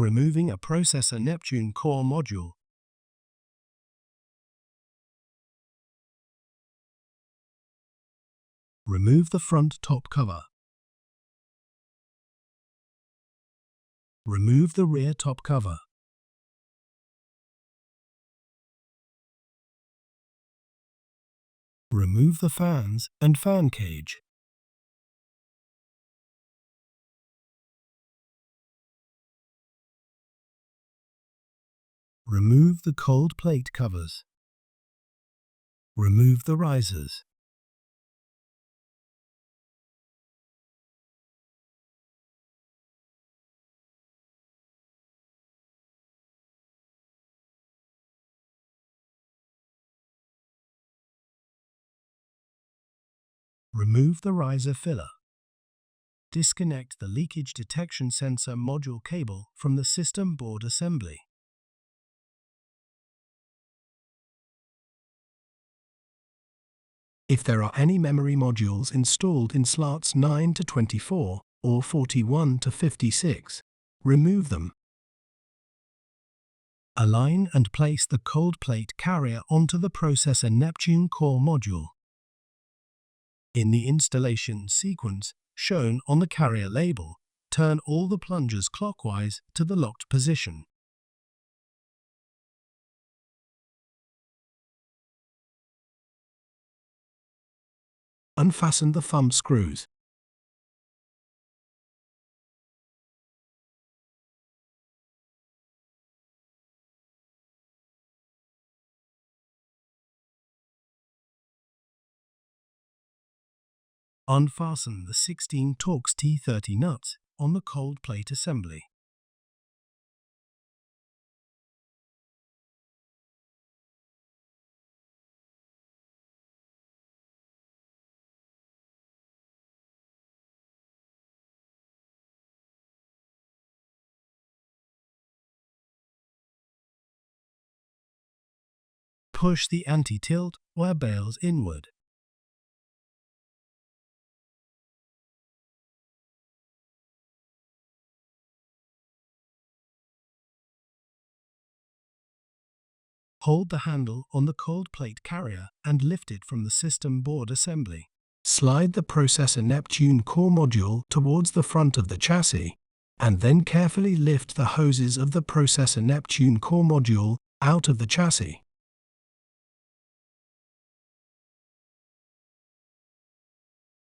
Removing a processor Neptune core module. Remove the front top cover. Remove the rear top cover. Remove the fans and fan cage. Remove the cold plate covers. Remove the risers. Remove the riser filler. Disconnect the leakage detection sensor module cable from the system board assembly. If there are any memory modules installed in slots 9 to 24 or 41 to 56, remove them. Align and place the cold plate carrier onto the processor Neptune core module. In the installation sequence shown on the carrier label, turn all the plungers clockwise to the locked position. Unfasten the thumb screws. Unfasten the 16 Torx T30 nuts on the cold plate assembly. Push the anti-tilt wire bales inward. Hold the handle on the cold plate carrier and lift it from the system board assembly. Slide the processor Neptune core module towards the front of the chassis, and then carefully lift the hoses of the processor Neptune core module out of the chassis.